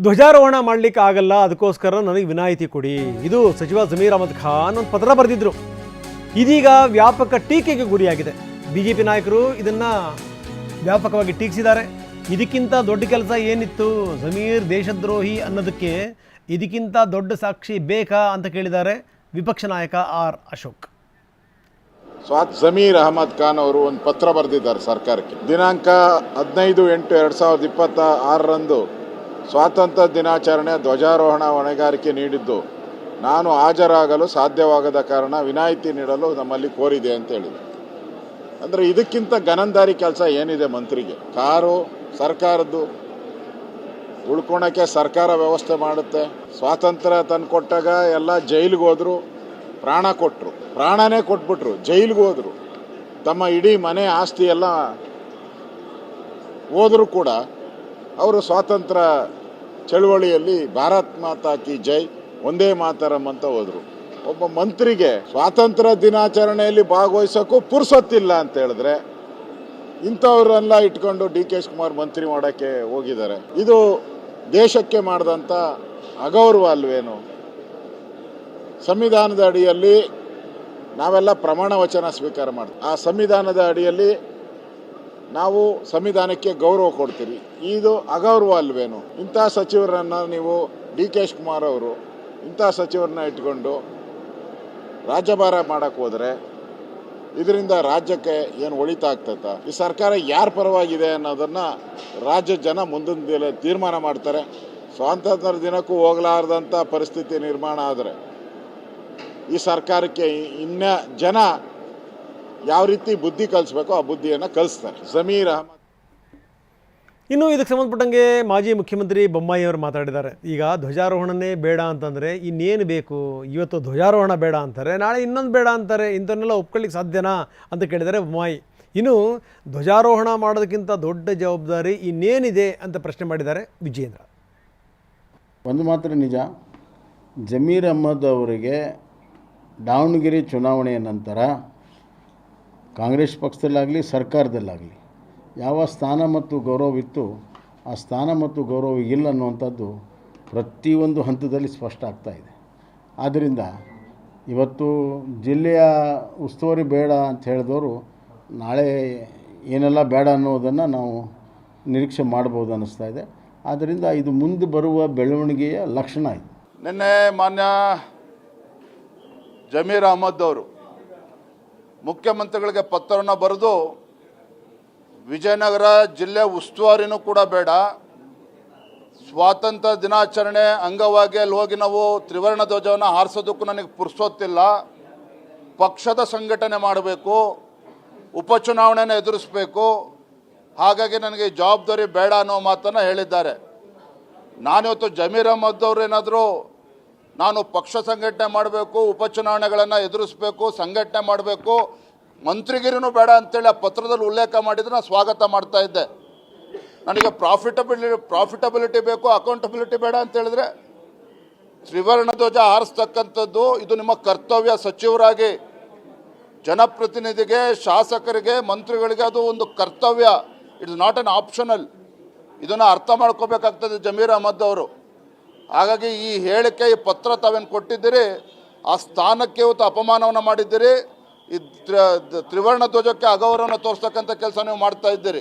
ಧ್ವಜಾರೋಹಣ ಮಾಡಲಿಕ್ಕೆ ಆಗಲ್ಲ, ಅದಕ್ಕೋಸ್ಕರ ನನಗೆ ವಿನಾಯಿತಿ ಕೊಡಿ. ಇದು ಸಚಿವ ಜಮೀರ್ ಅಹಮದ್ ಖಾನ್ ಒಂದು ಪತ್ರ ಬರೆದಿದ್ರು. ಇದೀಗ ವ್ಯಾಪಕ ಟೀಕೆಗೆ ಗುರಿಯಾಗಿದೆ. ಬಿಜೆಪಿ ನಾಯಕರು ಇದನ್ನ ವ್ಯಾಪಕವಾಗಿ ಟೀಕಿಸಿದ್ದಾರೆ. ಇದಕ್ಕಿಂತ ದೊಡ್ಡ ಕೆಲಸ ಏನಿತ್ತು? ಜಮೀರ್ ದೇಶದ್ರೋಹಿ ಅನ್ನೋದಕ್ಕೆ ಇದಕ್ಕಿಂತ ದೊಡ್ಡ ಸಾಕ್ಷಿ ಬೇಕಾ ಅಂತ ಕೇಳಿದ್ದಾರೆ ವಿಪಕ್ಷ ನಾಯಕ ಆರ್ ಅಶೋಕ್. ಜಮೀರ್ ಅಹಮದ್ ಖಾನ್ ಅವರು ಒಂದು ಪತ್ರ ಬರೆದಿದ್ದಾರೆ ಸರ್ಕಾರಕ್ಕೆ. ದಿನಾಂಕ 15/8/2026 ಸ್ವಾತಂತ್ರ್ಯ ದಿನಾಚರಣೆ ಧ್ವಜಾರೋಹಣ ಹೊಣೆಗಾರಿಕೆ ನೀಡಿದ್ದು ನಾನು ಹಾಜರಾಗಲು ಸಾಧ್ಯವಾಗದ ಕಾರಣ ವಿನಾಯಿತಿ ನೀಡಲು ನಮ್ಮಲ್ಲಿ ಕೋರಿದೆ ಅಂತ ಹೇಳಿದೆ. ಅಂದರೆ ಇದಕ್ಕಿಂತ ಗನಂದಾರಿ ಕೆಲಸ ಏನಿದೆ ಮಂತ್ರಿಗೆ? ಕಾರು ಸರ್ಕಾರದ್ದು, ಉಳ್ಕೊಳಕ್ಕೆ ಸರ್ಕಾರ ವ್ಯವಸ್ಥೆ ಮಾಡುತ್ತೆ. ಸ್ವಾತಂತ್ರ್ಯ ತಂದು ಕೊಟ್ಟಾಗ ಎಲ್ಲ ಜೈಲಿಗೆ ಹೋದ್ರು, ಪ್ರಾಣ ಕೊಟ್ಟರು, ಪ್ರಾಣನೇ ಕೊಟ್ಬಿಟ್ರು, ಜೈಲಿಗೆ ಹೋದರು, ತಮ್ಮ ಇಡೀ ಮನೆ ಆಸ್ತಿ ಎಲ್ಲ ಹೋದರೂ ಕೂಡ ಅವರು ಸ್ವಾತಂತ್ರ್ಯ ಚಳುವಳಿಯಲ್ಲಿ ಭಾರತ್ ಮಾತಾ ಕಿ ಜೈ, ಒಂದೇ ಮಾತರಂ ಅಂತ ಹೋದರು. ಒಬ್ಬ ಮಂತ್ರಿಗೆ ಸ್ವಾತಂತ್ರ್ಯ ದಿನಾಚರಣೆಯಲ್ಲಿ ಭಾಗವಹಿಸೋಕ್ಕೂ ಪುರ್ಸೊತ್ತಿಲ್ಲ ಅಂತ ಹೇಳಿದ್ರೆ ಇಂಥವ್ರನ್ನೆಲ್ಲ ಇಟ್ಕೊಂಡು ಡಿ.ಕೆ. ಶಿವಕುಮಾರ್ ಮಂತ್ರಿ ಮಾಡೋಕ್ಕೆ ಹೋಗಿದ್ದಾರೆ. ಇದು ದೇಶಕ್ಕೆ ಮಾಡಿದಂಥ ಅಗೌರವ ಅಲ್ವೇನು? ಸಂವಿಧಾನದ ಅಡಿಯಲ್ಲಿ ನಾವೆಲ್ಲ ಪ್ರಮಾಣ ವಚನ ಸ್ವೀಕಾರ ಮಾಡ್ತೀವಿ. ಆ ಸಂವಿಧಾನದ ಅಡಿಯಲ್ಲಿ ನಾವು ಸಂವಿಧಾನಕ್ಕೆ ಗೌರವ ಕೊಡ್ತೀವಿ. ಇದು ಅಗೌರವ ಅಲ್ವೇನು? ಇಂಥ ಸಚಿವರನ್ನು ನೀವು ಡಿ.ಕೆ. ಶಿವಕುಮಾರ್ ಅವರು ಇಂಥ ಸಚಿವರನ್ನ ಇಟ್ಕೊಂಡು ರಾಜ್ಯಭಾರ ಮಾಡೋಕ್ಕೆ ಹೋದರೆ ಇದರಿಂದ ರಾಜ್ಯಕ್ಕೆ ಏನು ಒಳಿತಾ ಆಗ್ತದ? ಈ ಸರ್ಕಾರ ಯಾರ ಪರವಾಗಿದೆ ಅನ್ನೋದನ್ನು ರಾಜ್ಯ ಜನ ಮುಂದಿನ ತೀರ್ಮಾನ ಮಾಡ್ತಾರೆ. ಸ್ವಾತಂತ್ರ್ಯ ದಿನಕ್ಕೂ ಹೋಗಲಾರದಂಥ ಪರಿಸ್ಥಿತಿ ನಿರ್ಮಾಣ ಆದರೆ ಈ ಸರ್ಕಾರಕ್ಕೆ ಇನ್ನ ಜನ ಯಾವ ರೀತಿ ಬುದ್ಧಿ ಕಲಿಸ್ಬೇಕೋ ಆ ಬುದ್ಧಿಯನ್ನು ಕಲಿಸ್ತಾರೆ. ಜಮೀರ್ ಅಹಮದ್. ಇನ್ನು ಇದಕ್ಕೆ ಸಂಬಂಧಪಟ್ಟಂಗೆ ಮಾಜಿ ಮುಖ್ಯಮಂತ್ರಿ ಬೊಮ್ಮಾಯಿ ಅವರು ಮಾತಾಡಿದ್ದಾರೆ. ಈಗ ಧ್ವಜಾರೋಹಣನೇ ಬೇಡ ಅಂತಂದರೆ ಇನ್ನೇನು ಬೇಕು? ಇವತ್ತು ಧ್ವಜಾರೋಹಣ ಬೇಡ ಅಂತಾರೆ, ನಾಳೆ ಇನ್ನೊಂದು ಬೇಡ ಅಂತಾರೆ. ಇಂಥವನ್ನೆಲ್ಲ ಒಪ್ಕೊಳ್ಳಿಕ್ಕೆ ಸಾಧ್ಯನಾ ಅಂತ ಕೇಳಿದ್ದಾರೆ ಬೊಮ್ಮಾಯಿ. ಇನ್ನು ಧ್ವಜಾರೋಹಣ ಮಾಡೋದಕ್ಕಿಂತ ದೊಡ್ಡ ಜವಾಬ್ದಾರಿ ಇನ್ನೇನಿದೆ ಅಂತ ಪ್ರಶ್ನೆ ಮಾಡಿದ್ದಾರೆ ವಿಜಯೇಂದ್ರ. ಒಂದು ಮಾತ್ರ ನಿಜ, ಜಮೀರ್ ಅಹಮದ್ ಅವರಿಗೆ ದಾವಣಗೆರೆ ಚುನಾವಣೆಯ ನಂತರ ಕಾಂಗ್ರೆಸ್ ಪಕ್ಷದಲ್ಲಾಗಲಿ ಸರ್ಕಾರದಲ್ಲಾಗಲಿ ಯಾವ ಸ್ಥಾನ ಮತ್ತು ಗೌರವವಿತ್ತು ಆ ಸ್ಥಾನ ಮತ್ತು ಗೌರವ ಇಲ್ಲ ಅನ್ನುವಂಥದ್ದು ಪ್ರತಿಯೊಂದು ಹಂತದಲ್ಲಿ ಸ್ಪಷ್ಟ ಆಗ್ತಾ ಇದೆ. ಆದ್ದರಿಂದ ಇವತ್ತು ಜಿಲ್ಲೆಯ ಉಸ್ತುವಾರಿ ಬೇಡ ಅಂತ ಹೇಳಿದವರು ನಾಳೆ ಏನೆಲ್ಲ ಬೇಡ ಅನ್ನೋದನ್ನು ನಾವು ನಿರೀಕ್ಷೆ ಮಾಡ್ಬೋದು ಅನ್ನಿಸ್ತಾ ಇದೆ. ಆದ್ದರಿಂದ ಇದು ಮುಂದೆ ಬರುವ ಬೆಳವಣಿಗೆಯ ಲಕ್ಷಣ ಇದೆ. ನಿನ್ನೆ ಮಾನ್ಯ ಜಮೀರ್ ಅಹಮದ್ ಅವರು ಮುಖ್ಯಮಂತ್ರಿಗಳಿಗೆ ಪತ್ರವನ್ನು ಬರೆದು ವಿಜಯನಗರ ಜಿಲ್ಲೆ ಉಸ್ತುವಾರಿನೂ ಕೂಡ ಬೇಡ, ಸ್ವಾತಂತ್ರ್ಯ ದಿನಾಚರಣೆ ಅಂಗವಾಗಿ ಅಲ್ಲಿ ಹೋಗಿ ನಾವು ತ್ರಿವರ್ಣ ಧ್ವಜವನ್ನು ಹಾರಿಸೋದಕ್ಕೂ ನನಗೆ ಪುರ್ಸೊತ್ತಿಲ್ಲ, ಪಕ್ಷದ ಸಂಘಟನೆ ಮಾಡಬೇಕು, ಉಪಚುನಾವಣೆಯನ್ನು ಎದುರಿಸಬೇಕು, ಹಾಗಾಗಿ ನನಗೆ ಜವಾಬ್ದಾರಿ ಬೇಡ ಅನ್ನೋ ಮಾತನ್ನು ಹೇಳಿದ್ದಾರೆ. ನಾನಿವತ್ತು ಜಮೀರ್ ಅಹಮದ್ ಅವರು ಏನಾದರೂ ನಾನು ಪಕ್ಷ ಸಂಘಟನೆ ಮಾಡಬೇಕು, ಉಪಚುನಾವಣೆಗಳನ್ನು ಎದುರಿಸಬೇಕು, ಸಂಘಟನೆ ಮಾಡಬೇಕು, ಮಂತ್ರಿಗಿರಿನೂ ಬೇಡ ಅಂತೇಳಿ ಆ ಪತ್ರದಲ್ಲಿ ಉಲ್ಲೇಖ ಮಾಡಿದರೆ ನಾನು ಸ್ವಾಗತ ಮಾಡ್ತಾ ಇದ್ದೆ. ನನಗೆ ಪ್ರಾಫಿಟಬಿಲಿಟಿ ಬೇಕು, ಅಕೌಂಟಬಿಲಿಟಿ ಬೇಡ ಅಂತ ಹೇಳಿದ್ರೆ ತ್ರಿವರ್ಣ ಧ್ವಜ ಹಾರಿಸ್ತಕ್ಕಂಥದ್ದು ಇದು ನಿಮ್ಮ ಕರ್ತವ್ಯ. ಸಚಿವರಾಗಿ ಜನಪ್ರತಿನಿಧಿಗೆ, ಶಾಸಕರಿಗೆ, ಮಂತ್ರಿಗಳಿಗೆ ಅದು ಒಂದು ಕರ್ತವ್ಯ. It's not an optional. ಇದನ್ನು ಅರ್ಥ ಮಾಡ್ಕೋಬೇಕಾಗ್ತದೆ ಜಮೀರ್ ಅಹಮದ್ ಅವರು. ಹಾಗಾಗಿ ಈ ಹೇಳಿಕೆ, ಈ ಪತ್ರ ತಾವೇನು ಕೊಟ್ಟಿದ್ದೀರಿ ಆ ಸ್ಥಾನಕ್ಕೆ ಇವತ್ತು ಅಪಮಾನವನ್ನು ಮಾಡಿದ್ದೀರಿ. ಈ ತ್ರಿವರ್ಣ ಧ್ವಜಕ್ಕೆ ಅಗೌರವವನ್ನು ತೋರಿಸ್ತಕ್ಕಂಥ ಕೆಲಸ ನೀವು ಮಾಡ್ತಾ ಇದ್ದೀರಿ.